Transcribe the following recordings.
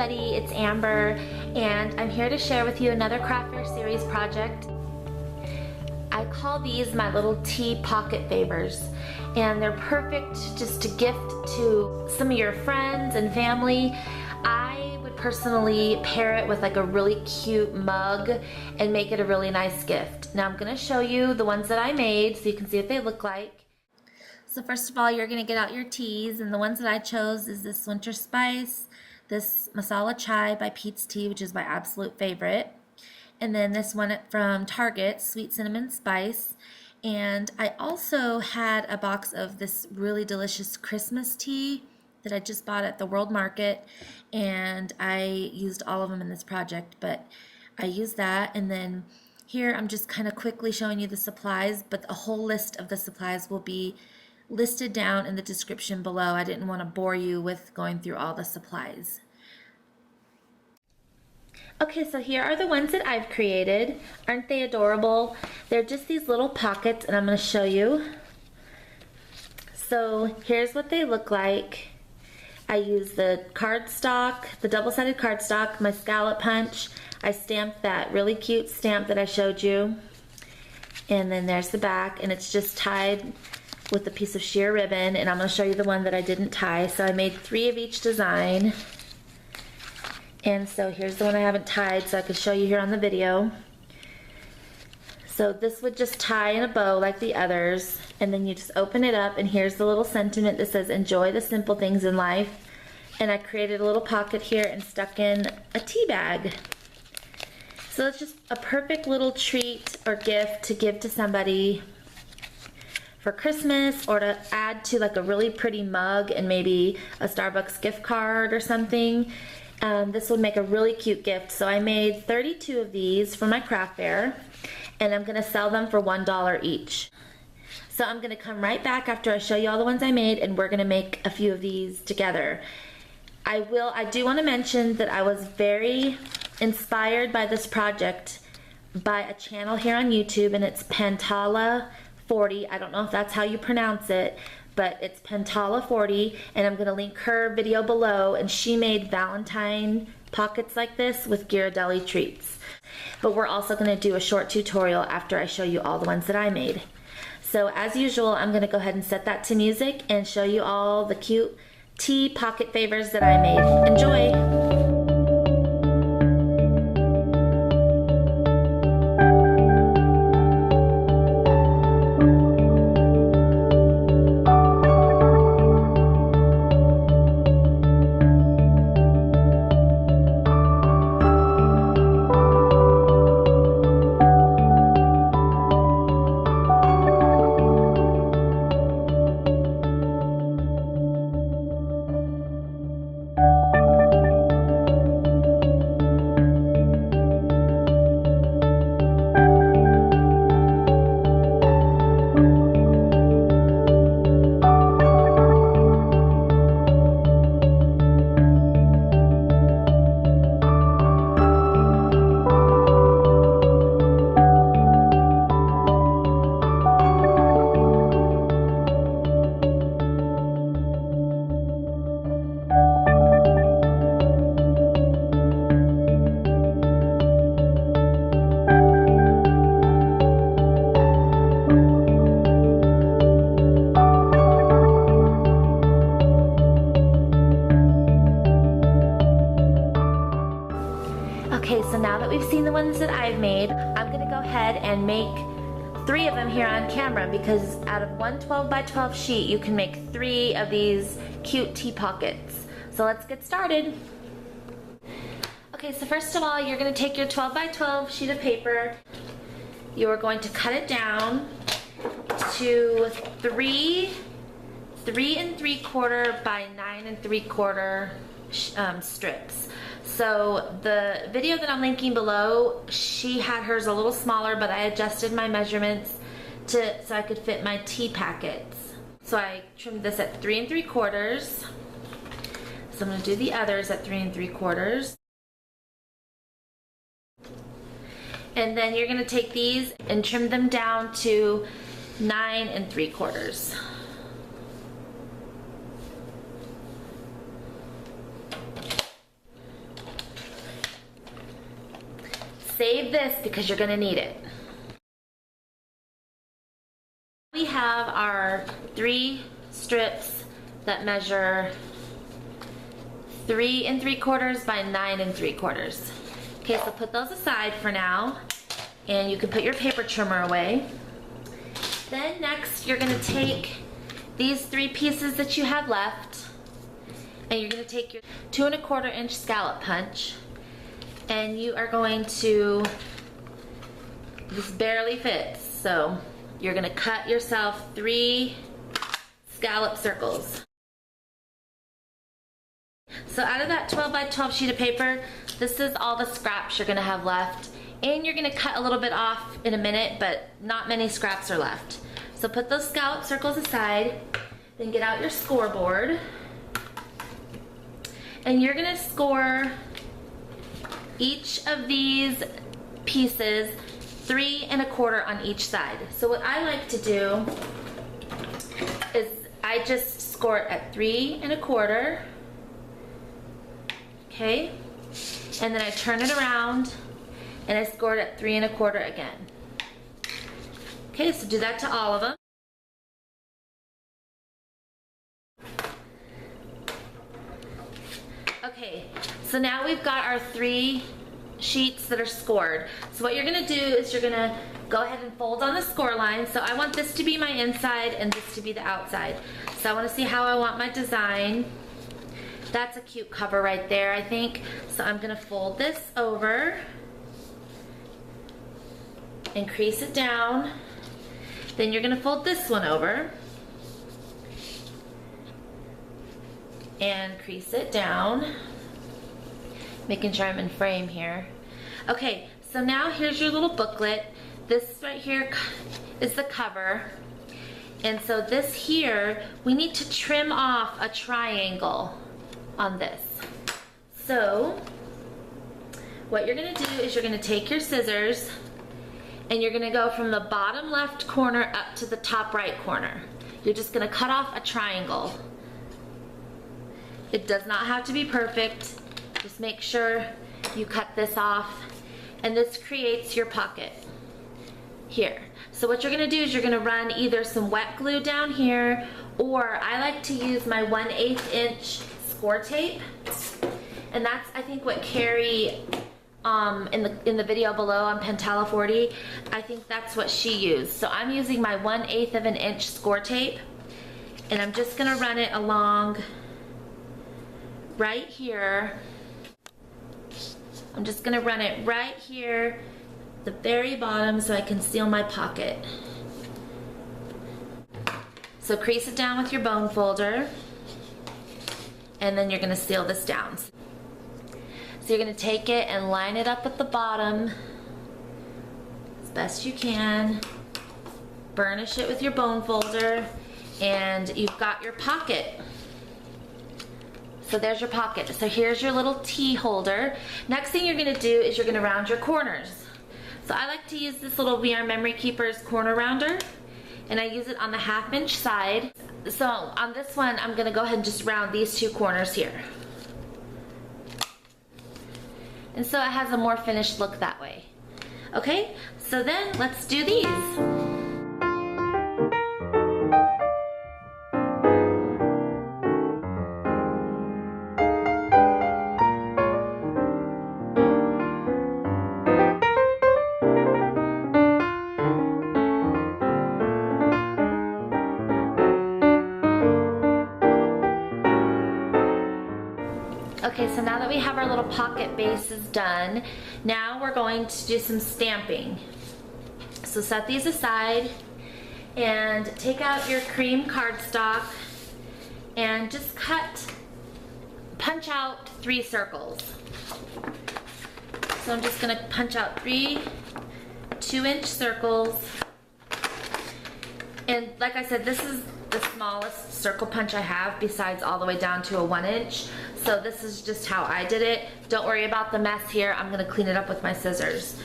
everybody, it's Amber, and I'm here to share with you another craft fair series project. I call these my little tea pocket favors, and they're perfect just to gift to some of your friends and family. I would personally pair it with like a really cute mug and make it a really nice gift. Now I'm going to show you the ones that I made so you can see what they look like. So first of all, you're going to get out your teas, and the ones that I chose is this Winter Spice, this Masala Chai by Pete's Tea, which is my absolute favorite, and then this one from Target, Sweet Cinnamon Spice. And I also had a box of this really delicious Christmas tea that I just bought at the World Market, and I used all of them in this project, but I used that. And then here I'm just kind of quickly showing you the supplies, but a whole list of the supplies will be listed down in the description below. I didn't want to bore you with going through all the supplies. Okay, so here are the ones that I've created. Aren't they adorable? They're just these little pockets, and I'm going to show you. So here's what they look like. I used the cardstock, the double-sided cardstock, my scallop punch. I stamped that really cute stamp that I showed you. And then there's the back, and it's just tied with a piece of sheer ribbon, and I'm going to show you the one that I didn't tie. So I made 3 of each design, and so here's the one I haven't tied so I could show you here on the video. So this would just tie in a bow like the others, and then you just open it up, and here's the little sentiment that says enjoy the simple things in life. And I created a little pocket here and stuck in a tea bag. So it's just a perfect little treat or gift to give to somebody for Christmas, or to add to like a really pretty mug and maybe a Starbucks gift card or something. This would make a really cute gift. So I made 32 of these for my craft fair, and I'm going to sell them for $1 each. So I'm going to come right back after I show you all the ones I made, and we're going to make a few of these together. I do want to mention that I was very inspired by this project by a channel here on YouTube, and it's Pantala 40. I don't know if that's how you pronounce it, but it's Pantala 40, and I'm going to link her video below, and she made Valentine pockets like this with Ghirardelli treats. But we're also going to do a short tutorial after I show you all the ones that I made. So as usual, I'm going to go ahead and set that to music and show you all the cute tea pocket favors that I made. Enjoy! Okay, so now that we've seen the ones that I've made, I'm going to go ahead and make 3 of them here on camera, because out of one 12 by 12 sheet, you can make 3 of these cute tea pockets. So let's get started. Okay, so first of all, you're going to take your 12 by 12 sheet of paper. You are going to cut it down to 3 3¾ by 9¾ strips. So the video that I'm linking below, she had hers a little smaller, but I adjusted my measurements so I could fit my tea packets. So I trimmed this at 3¾ So I'm going to do the others at 3¾ And then you're going to take these and trim them down to 9¾ save this because you're gonna need it. We have our 3 strips that measure 3 3/4 by 9 3/4. Okay, so put those aside for now, and you can put your paper trimmer away. Then next, you're gonna take these 3 pieces that you have left, and you're gonna take your 2 1/4 inch scallop punch, and you are going to, this barely fits, so you're gonna cut yourself 3 scallop circles. So out of that 12 by 12 sheet of paper, this is all the scraps you're gonna have left. And you're gonna cut a little bit off in a minute, but not many scraps are left. So put those scallop circles aside, then get out your scoreboard. And you're gonna score each of these pieces 3 1/4 on each side. So what I like to do is I just score it at 3 1/4. Okay, and then I turn it around and I scored at 3 1/4 again. Okay, so do that to all of them. Okay, so now we've got our 3 sheets that are scored. So what you're gonna do is you're gonna go ahead and fold on the score line. So I want this to be my inside and this to be the outside. So I wanna see how I want my design. That's a cute cover right there, I think. So I'm gonna fold this over and crease it down. Then you're gonna fold this one over and crease it down, making sure I'm in frame here. Okay, so now here's your little booklet. This right here is the cover. And so this here, we need to trim off a triangle on this. So what you're gonna do is you're gonna take your scissors and you're gonna go from the bottom left corner up to the top right corner. You're just gonna cut off a triangle. It does not have to be perfect. Just make sure you cut this off, and this creates your pocket here. So what you're gonna do is you're gonna run either some wet glue down here, or I like to use my 1/8 inch score tape, and that's I think what Kerry in the video below on Pentala 40, I think that's what she used. So I'm using my 1/8 of an inch score tape, and I'm just gonna run it along right here. I'm just gonna run it right here, the very bottom, so I can seal my pocket. So crease it down with your bone folder, and then you're gonna seal this down. So you're gonna take it and line it up at the bottom as best you can, burnish it with your bone folder, and you've got your pocket. So there's your pocket. So here's your little tea holder. Next thing you're gonna do is you're gonna round your corners. So I like to use this little VR Memory Keepers corner rounder, and I use it on the 1/2 inch side. So on this one, I'm gonna go ahead and just round these 2 corners here. And so it has a more finished look that way. Okay, so then let's do these. Okay, so now that we have our little pocket bases done, now we're going to do some stamping. So set these aside and take out your cream cardstock and just punch out 3 circles. So I'm just gonna punch out 3 2-inch circles. And like I said, this is the smallest circle punch I have, besides all the way down to a 1-inch. So this is just how I did it. Don't worry about the mess here. I'm gonna clean it up with my scissors.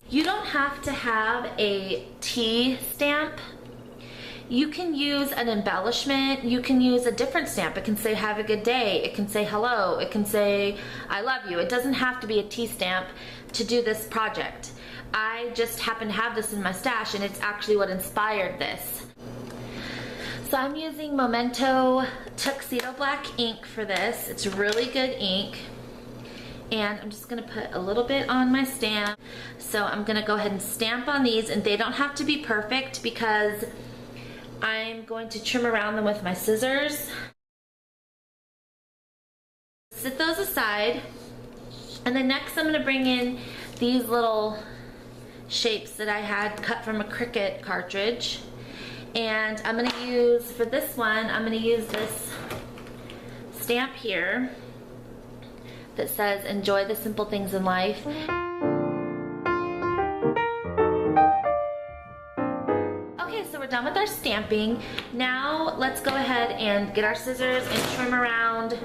You don't have to have a T stamp. You can use an embellishment. You can use a different stamp. It can say have a good day. It can say hello. It can say I love you. It doesn't have to be a T stamp. to do this project. I just happen to have this in my stash, and it's actually what inspired this. So I'm using Memento Tuxedo Black ink for this. It's really good ink. And I'm just gonna put a little bit on my stamp. So I'm gonna go ahead and stamp on these, and they don't have to be perfect because I'm going to trim around them with my scissors. Set those aside. And then next I'm gonna bring in these little shapes that I had cut from a Cricut cartridge. And I'm gonna use, for this one, I'm gonna use this stamp here that says, "Enjoy the simple things in life." Okay, so we're done with our stamping. Now let's go ahead and get our scissors and trim around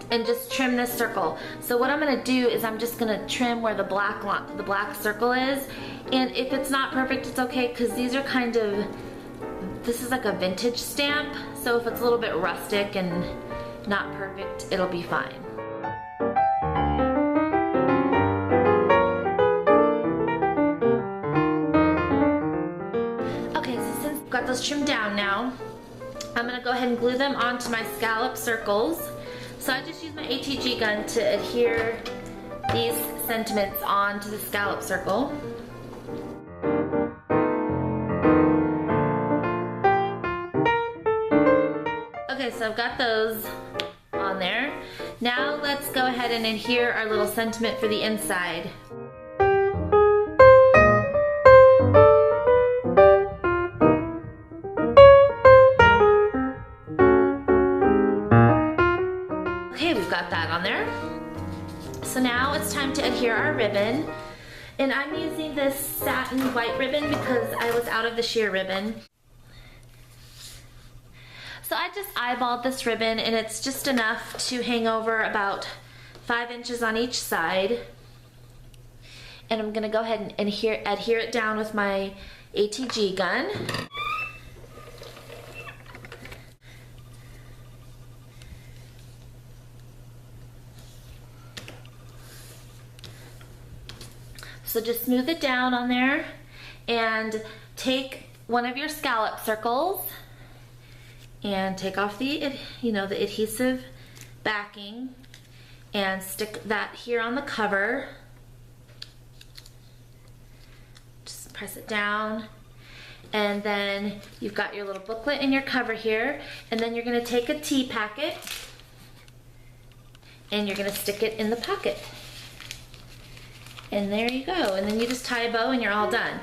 and just trim this circle. So what I'm gonna do is I'm just gonna trim where the black circle is. And if it's not perfect, it's okay, because these are kind of, this is like a vintage stamp. So if it's a little bit rustic and not perfect, it'll be fine. Okay, so since I've got those trimmed down now, I'm gonna go ahead and glue them onto my scallop circles. So I just use my ATG gun to adhere these sentiments onto the scallop circle. Okay, so I've got those on there. Now let's go ahead and adhere our little sentiment for the inside. Okay, we've got that on there. So now it's time to adhere our ribbon. And I'm using this satin white ribbon because I was out of the sheer ribbon. So I just eyeballed this ribbon, and it's just enough to hang over about 5 inches on each side. And I'm gonna go ahead and adhere it down with my ATG gun. So just smooth it down on there, and take one of your scallop circles and take off the, the adhesive backing, and stick that here on the cover. Just press it down, and then you've got your little booklet in your cover here, and then you're going to take a tea packet and you're going to stick it in the pocket. And there you go. And then you just tie a bow and you're all done.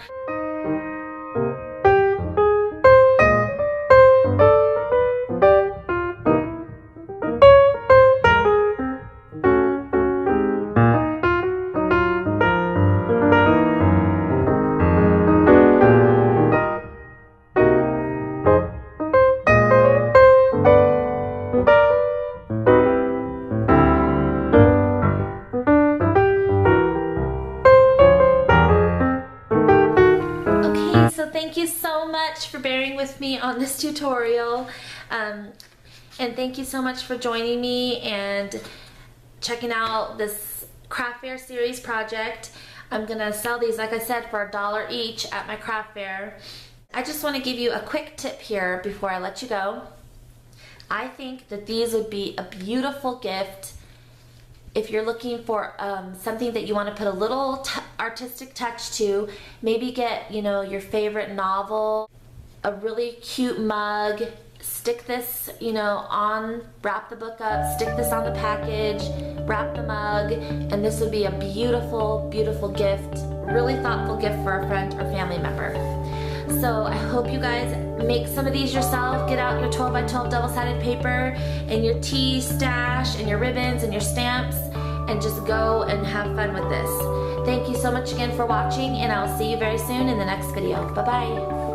Thank you so much for bearing with me on this tutorial, and thank you so much for joining me and checking out this craft fair series project. I'm gonna sell these, like I said, for $1 each at my craft fair. I just want to give you a quick tip here before I let you go. I think that these would be a beautiful gift if you're looking for something that you want to put a little artistic touch to. Maybe get, your favorite novel, a really cute mug, stick this, wrap the book up, stick this on the package, wrap the mug, and this would be a beautiful, beautiful gift, really thoughtful gift for a friend or family member. So I hope you guys make some of these yourself. Get out your 12 by 12 double-sided paper and your tea stash and your ribbons and your stamps, and just go and have fun with this. Thank you so much again for watching, and I'll see you very soon in the next video. Bye-bye.